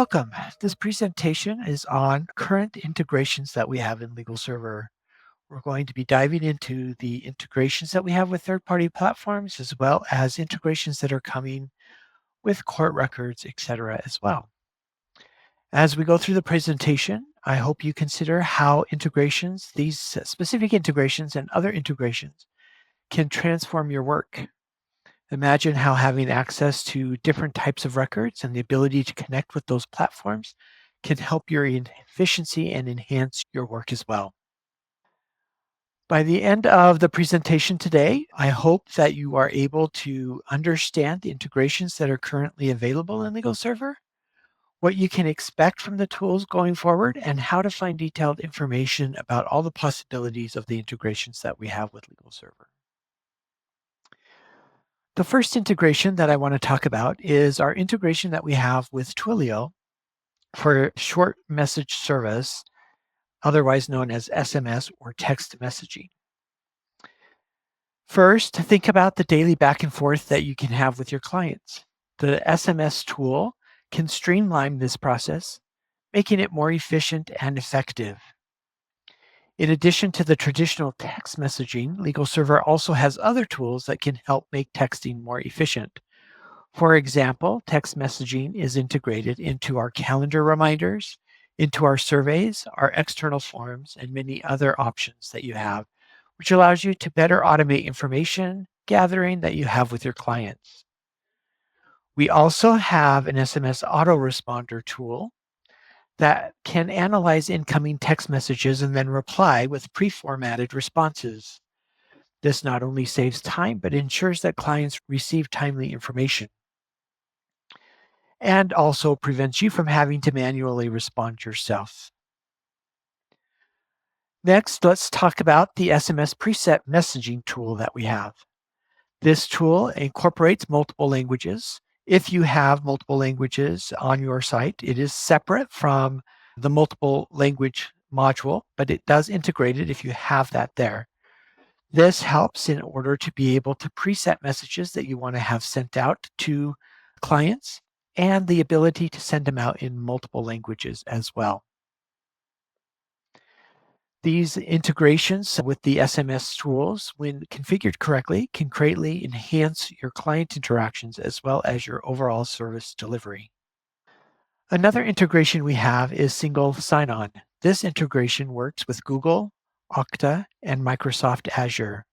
Welcome. This presentation is on current integrations that we have in LegalServer. We're going to be diving into the integrations that we have with third-party platforms, as well as integrations that are coming with court records, etc. as well. As we go through the presentation, I hope you consider how integrations, these specific integrations and other integrations, can transform your work. Imagine how having access to different types of records and the ability to connect with those platforms can help your efficiency and enhance your work as well. By the end of the presentation today, I hope that you are able to understand the integrations that are currently available in LegalServer, what you can expect from the tools going forward, and how to find detailed information about all the possibilities of the integrations that we have with LegalServer. The first integration that I want to talk about is our integration that we have with Twilio for short message service, otherwise known as SMS or text messaging. First, think about the daily back and forth that you can have with your clients. The SMS tool can streamline this process, making it more efficient and effective. In addition to the traditional text messaging, LegalServer also has other tools that can help make texting more efficient. For example, text messaging is integrated into our calendar reminders, into our surveys, our external forms, and many other options that you have, which allows you to better automate information gathering that you have with your clients. We also have an SMS autoresponder tool that can analyze incoming text messages and then reply with pre-formatted responses. This not only saves time, but ensures that clients receive timely information, and also prevents you from having to manually respond yourself. Next, let's talk about the SMS preset messaging tool that we have. This tool incorporates multiple languages. If you have multiple languages on your site, it is separate from the multiple language module, but it does integrate it if you have that there. This helps in order to be able to preset messages that you want to have sent out to clients and the ability to send them out in multiple languages as well. These integrations with the SMS tools, when configured correctly, can greatly enhance your client interactions as well as your overall service delivery. Another integration we have is single sign-on. This integration works with Google, Okta, and Microsoft Azure.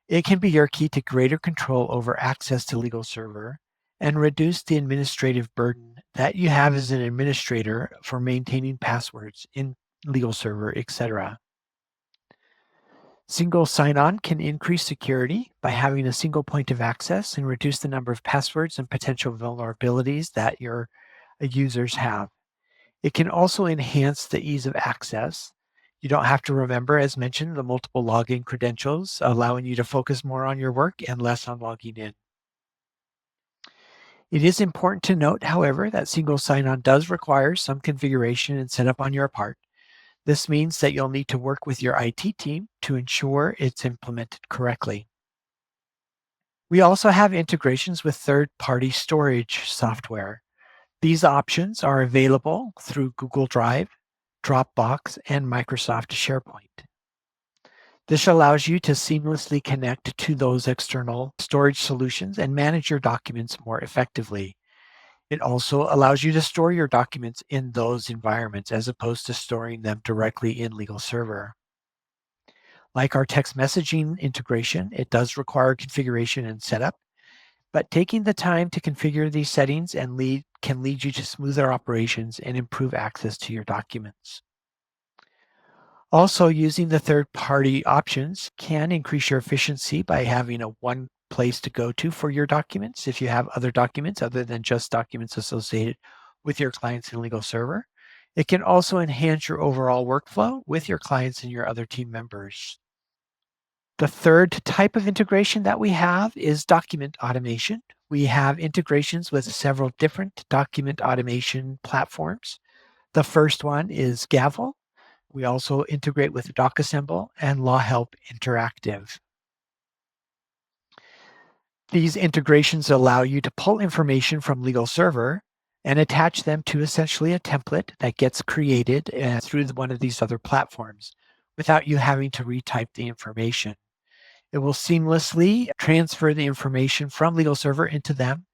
It can be your key to greater control over access to LegalServer and reduce the administrative burden that you have as an administrator for maintaining passwords in LegalServer, etc. Single sign-on can increase security by having a single point of access and reduce the number of passwords and potential vulnerabilities that your users have. It can also enhance the ease of access. You don't have to remember, as mentioned, the multiple login credentials, allowing you to focus more on your work and less on logging in. It is important to note, however, that single sign-on does require some configuration and setup on your part. This means that you'll need to work with your IT team to ensure it's implemented correctly. We also have integrations with third-party storage software. These options are available through Google Drive, Dropbox, and Microsoft SharePoint. This allows you to seamlessly connect to those external storage solutions and manage your documents more effectively. It also allows you to store your documents in those environments as opposed to storing them directly in LegalServer. Like our text messaging integration, it does require configuration and setup, but taking the time to configure these settings can lead you to smoother operations and improve access to your documents. Also, using the third-party options can increase your efficiency by having a one place to go to for your documents if you have other documents other than just documents associated with your clients in LegalServer. It can also enhance your overall workflow with your clients and your other team members. The third type of integration that we have is document automation. We have integrations with several different document automation platforms. The first one is Gavel. We also integrate with DocAssemble and LawHelp Interactive. These integrations allow you to pull information from LegalServer and attach them to essentially a template that gets created through one of these other platforms without you having to retype the information. It will seamlessly transfer the information from LegalServer into them,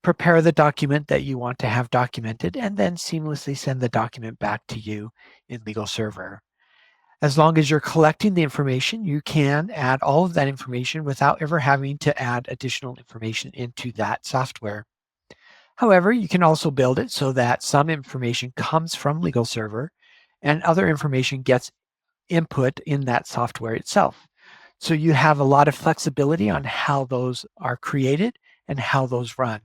prepare the document that you want to have documented, and then seamlessly send the document back to you in LegalServer. As long as you're collecting the information, you can add all of that information without ever having to add additional information into that software. However, you can also build it so that some information comes from LegalServer and other information gets input in that software itself. So you have a lot of flexibility on how those are created and how those run.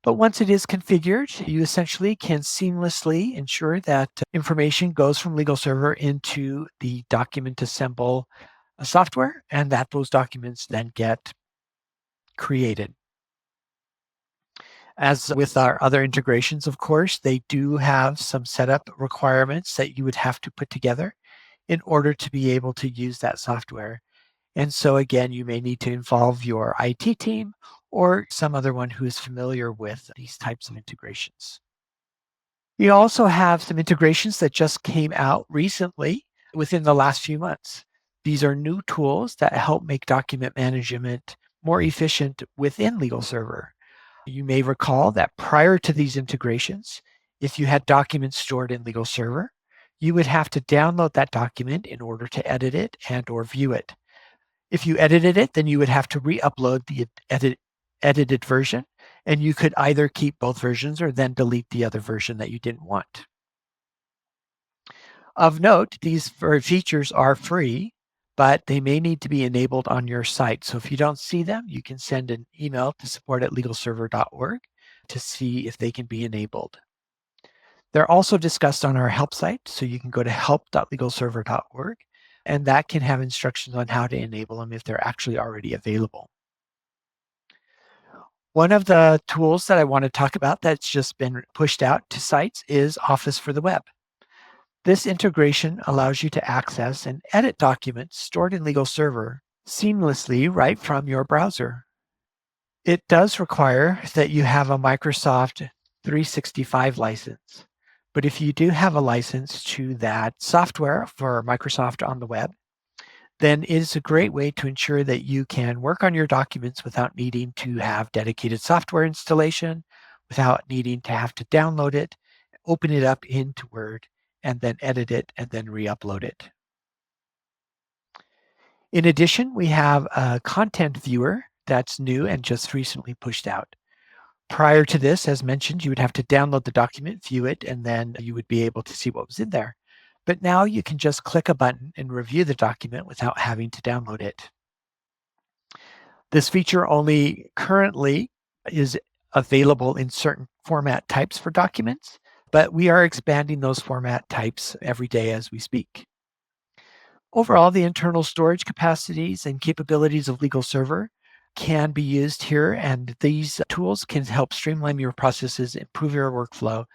But once it is configured, you essentially can seamlessly ensure that information goes from LegalServer into the document assemble software and that those documents then get created. As with our other integrations, of course, they do have some setup requirements that you would have to put together in order to be able to use that software. And so again, you may need to involve your IT team or some other one who is familiar with these types of integrations. We also have some integrations that just came out recently within the last few months. These are new tools that help make document management more efficient within LegalServer. You may recall that prior to these integrations, if you had documents stored in LegalServer, you would have to download that document in order to edit it and or view it. If you edited it, then you would have to re-upload the edited version, and you could either keep both versions or then delete the other version that you didn't want. Of note, these features are free, but they may need to be enabled on your site. So if you don't see them, you can send an email to support@legalserver.org to see if they can be enabled. They're also discussed on our help site, so you can go to help.legalserver.org, and that can have instructions on how to enable them if they're actually already available. One of the tools that I want to talk about that's just been pushed out to sites is Office for the Web. This integration allows you to access and edit documents stored in LegalServer seamlessly right from your browser. It does require that you have a Microsoft 365 license. But if you do have a license to that software for Microsoft on the web, then it is a great way to ensure that you can work on your documents without needing to have dedicated software installation, without needing to have to download it, open it up into Word, and then edit it and then re-upload it. In addition, we have a content viewer that's new and just recently pushed out. Prior to this, as mentioned, you would have to download the document, view it, and then you would be able to see what was in there. But now you can just click a button and review the document without having to download it. This feature only currently is available in certain format types for documents, but we are expanding those format types every day as we speak. Overall, the internal storage capacities and capabilities of LegalServer can be used here, and these tools can help streamline your processes, improve your workflow,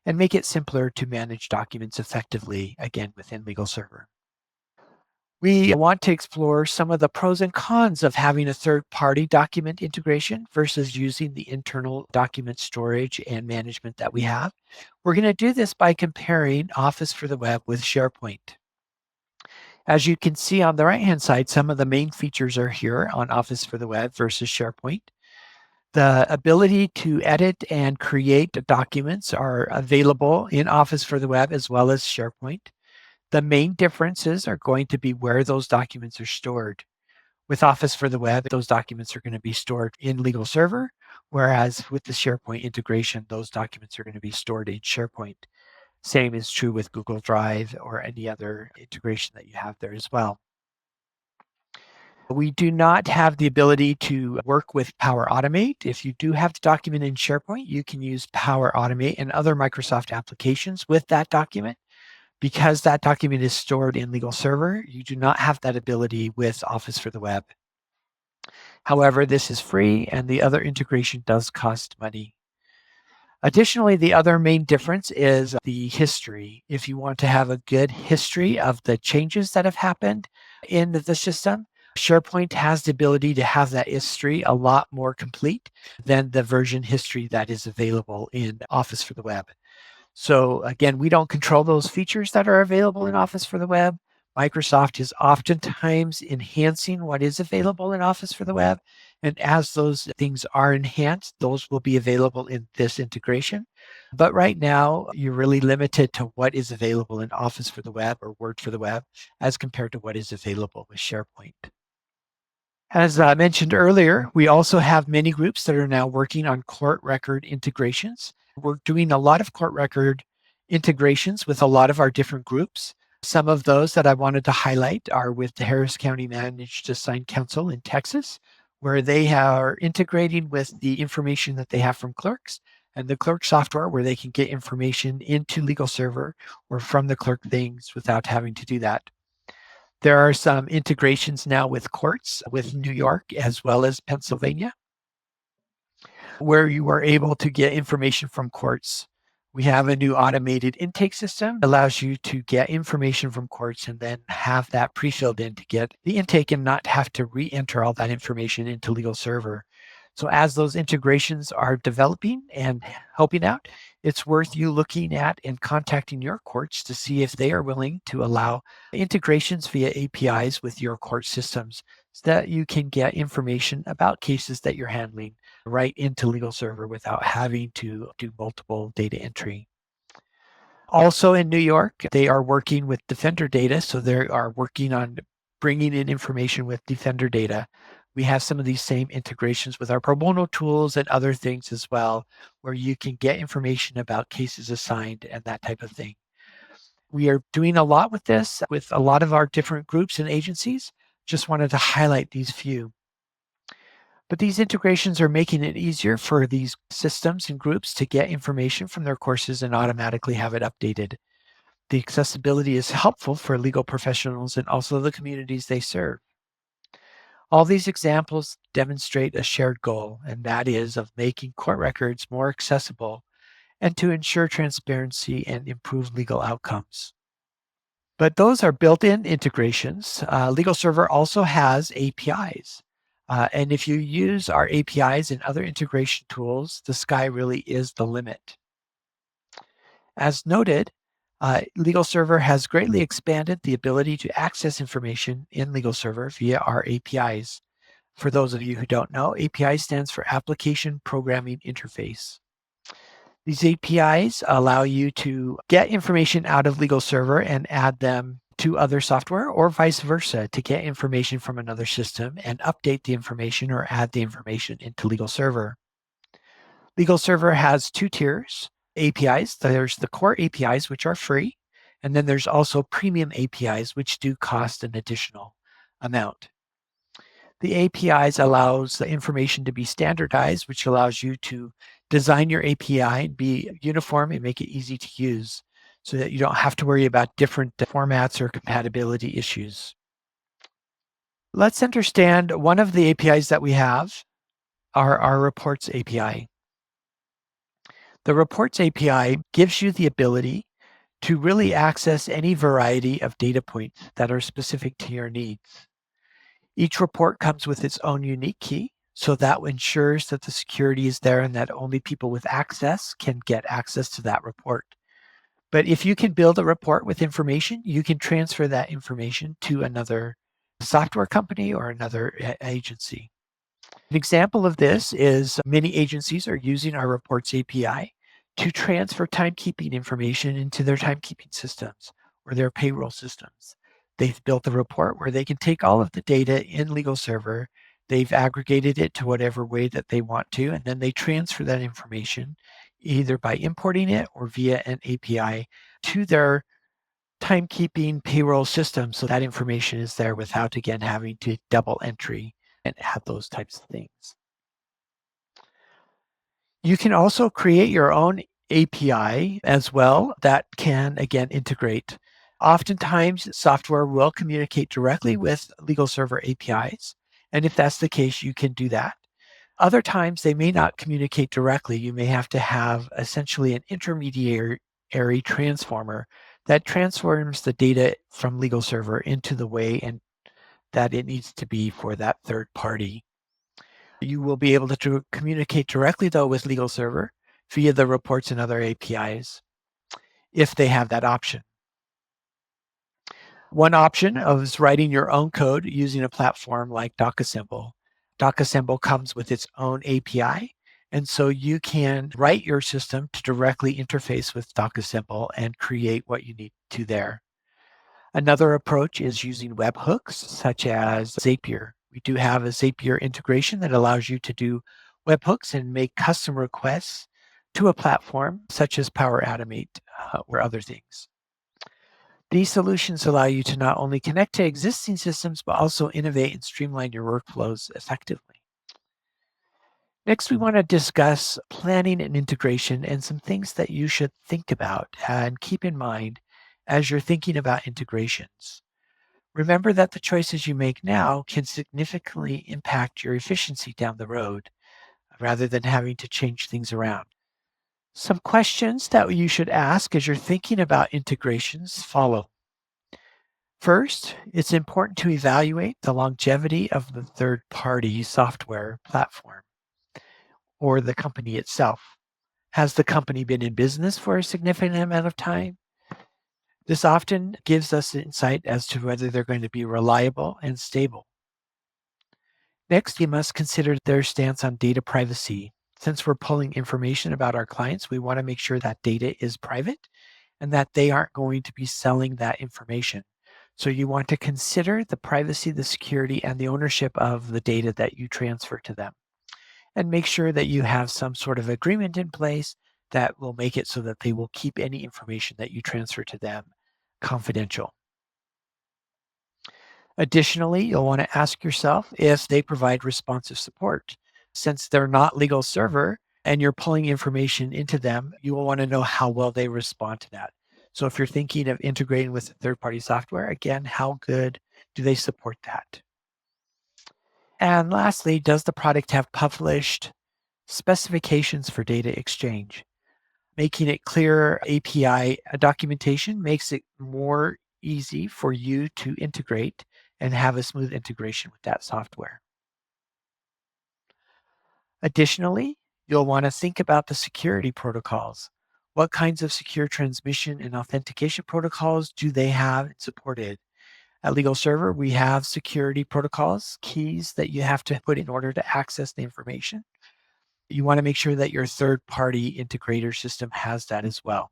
and make it simpler to manage documents effectively, again, within LegalServer. We want to explore some of the pros and cons of having a third-party document integration versus using the internal document storage and management that we have. We're going to do this by comparing Office for the Web with SharePoint. As you can see on the right-hand side, some of the main features are here on Office for the Web versus SharePoint. The ability to edit and create documents are available in Office for the Web as well as SharePoint. The main differences are going to be where those documents are stored. With Office for the Web, those documents are going to be stored in LegalServer, whereas with the SharePoint integration, those documents are going to be stored in SharePoint. Same is true with Google Drive or any other integration that you have there as well. We do not have the ability to work with Power Automate. If you do have the document in SharePoint, you can use Power Automate and other Microsoft applications with that document. Because that document is stored in LegalServer, you do not have that ability with Office for the Web. However, this is free and the other integration does cost money. Additionally, the other main difference is the history. If you want to have a good history of the changes that have happened in the system, SharePoint has the ability to have that history a lot more complete than the version history that is available in Office for the Web. So again, we don't control those features that are available in Office for the Web. Microsoft is oftentimes enhancing what is available in Office for the Web. And as those things are enhanced, those will be available in this integration. But right now, you're really limited to what is available in Office for the Web or Word for the Web as compared to what is available with SharePoint. As I mentioned earlier, we also have many groups that are now working on court record integrations. We're doing a lot of court record integrations with a lot of our different groups. Some of those that I wanted to highlight are with the Harris County Managed Assigned Council in Texas, where they are integrating with the information that they have from clerks and the clerk software where they can get information into LegalServer or from the clerk things without having to do that. There are some integrations now with courts, with New York as well as Pennsylvania, where you are able to get information from courts. We have a new automated intake system that allows you to get information from courts and then have that pre-filled in to get the intake and not have to re-enter all that information into LegalServer. So as those integrations are developing and helping out, it's worth you looking at and contacting your courts to see if they are willing to allow integrations via APIs with your court systems so that you can get information about cases that you're handling right into LegalServer without having to do multiple data entry. Also in New York, they are working with Defender data, so they are working on bringing in information with Defender data. We have some of these same integrations with our pro bono tools and other things as well, where you can get information about cases assigned and that type of thing. We are doing a lot with this, with a lot of our different groups and agencies. Just wanted to highlight these few. But these integrations are making it easier for these systems and groups to get information from their courses and automatically have it updated. The accessibility is helpful for legal professionals and also the communities they serve. All these examples demonstrate a shared goal, and that is of making court records more accessible and to ensure transparency and improve legal outcomes. But those are built-in integrations. LegalServer also has APIs. And if you use our APIs and other integration tools, the sky really is the limit. As noted, LegalServer has greatly expanded the ability to access information in LegalServer via our APIs. For those of you who don't know, API stands for Application Programming Interface. These APIs allow you to get information out of LegalServer and add them to other software or vice versa to get information from another system and update the information or add the information into LegalServer. LegalServer has two tiers APIs. There's the core APIs, which are free, and then there's also premium APIs, which do cost an additional amount. The APIs allows the information to be standardized, which allows you to design your API and be uniform and make it easy to use so that you don't have to worry about different formats or compatibility issues. Let's understand one of the APIs that we have are our Reports API. The Reports API gives you the ability to really access any variety of data points that are specific to your needs. Each report comes with its own unique key, so that ensures that the security is there and that only people with access can get access to that report. But if you can build a report with information, you can transfer that information to another software company or another agency. An example of this is many agencies are using our Reports API to transfer timekeeping information into their timekeeping systems or their payroll systems. They've built a report where they can take all of the data in LegalServer, they've aggregated it to whatever way that they want to, and then they transfer that information either by importing it or via an API to their timekeeping payroll system so that information is there without, again, having to double entry and add those types of things. You can also create your own API as well that can, again, integrate. Oftentimes, software will communicate directly with LegalServer APIs, and if that's the case, you can do that. Other times, they may not communicate directly. You may have to have essentially an intermediary transformer that transforms the data from LegalServer into the way and that it needs to be for that third party. You will be able to communicate directly, though, with LegalServer via the reports and other APIs if they have that option. One option is writing your own code using a platform like DocAssemble. DocAssemble comes with its own API, and so you can write your system to directly interface with DocAssemble and create what you need to there. Another approach is using webhooks such as Zapier. We do have a Zapier integration that allows you to do webhooks and make custom requests to a platform such as Power Automate or other things. These solutions allow you to not only connect to existing systems, but also innovate and streamline your workflows effectively. Next, we want to discuss planning and integration and some things that you should think about and keep in mind as you're thinking about integrations. Remember that the choices you make now can significantly impact your efficiency down the road, rather than having to change things around. Some questions that you should ask as you're thinking about integrations follow. First, it's important to evaluate the longevity of the third-party software platform or the company itself. Has the company been in business for a significant amount of time? This often gives us insight as to whether they're going to be reliable and stable. Next, you must consider their stance on data privacy. Since we're pulling information about our clients, we want to make sure that data is private and that they aren't going to be selling that information. So you want to consider the privacy, the security, and the ownership of the data that you transfer to them. And make sure that you have some sort of agreement in place that will make it so that they will keep any information that you transfer to them confidential. Additionally, you'll want to ask yourself if they provide responsive support. Since they're not LegalServer and you're pulling information into them, you will want to know how well they respond to that. So if you're thinking of integrating with third-party software, again, how good do they support that? And lastly, does the product have published specifications for data exchange? Making it clear API documentation makes it more easy for you to integrate and have a smooth integration with that software. Additionally, you'll want to think about the security protocols. What kinds of secure transmission and authentication protocols do they have supported? At LegalServer, we have security protocols, keys that you have to put in order to access the information. You want to make sure that your third-party integrator system has that as well.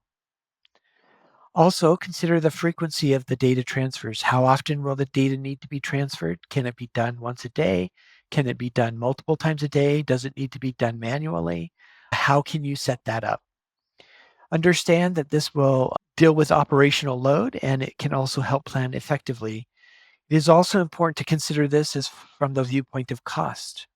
Also, consider the frequency of the data transfers. How often will the data need to be transferred? Can it be done once a day? Can it be done multiple times a day? Does it need to be done manually? How can you set that up? Understand that this will deal with operational load and it can also help plan effectively. It is also important to consider this as from the viewpoint of cost.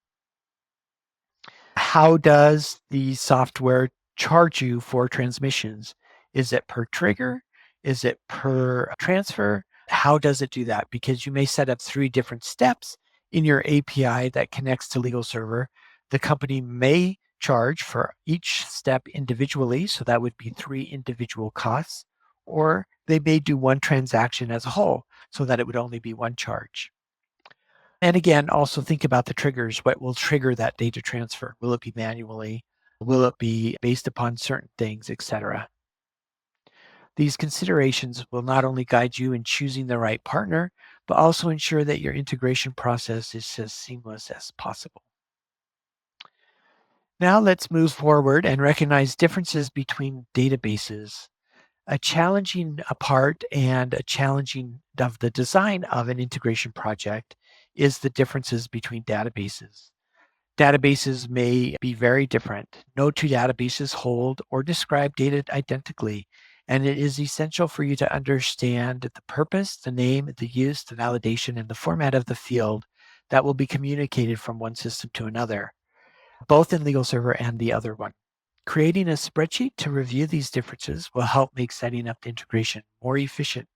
How does the software charge you for transmissions? Is it per trigger? Is it per transfer? How does it do that? Because you may set up 3 different steps in your API that connects to LegalServer. The company may charge for each step individually, so that would be 3 individual costs, or they may do one transaction as a whole, so that it would only be 1 charge. And again, also think about the triggers. What will trigger that data transfer? Will it be manually? Will it be based upon certain things, etc.? These considerations will not only guide you in choosing the right partner, but also ensure that your integration process is as seamless as possible. Now let's move forward and recognize differences between databases. A challenging part and a challenging of the design of an integration project is the differences between databases. Databases may be very different. No 2 databases hold or describe data identically, and it is essential for you to understand the purpose, the name, the use, the validation, and the format of the field that will be communicated from one system to another, both in LegalServer and the other one. Creating a spreadsheet to review these differences will help make setting up the integration more efficient.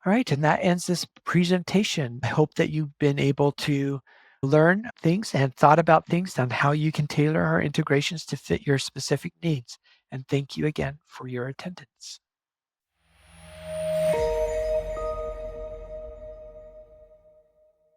All right, and that ends this presentation. I hope that you've been able to learn things and thought about things on how you can tailor our integrations to fit your specific needs. And thank you again for your attendance.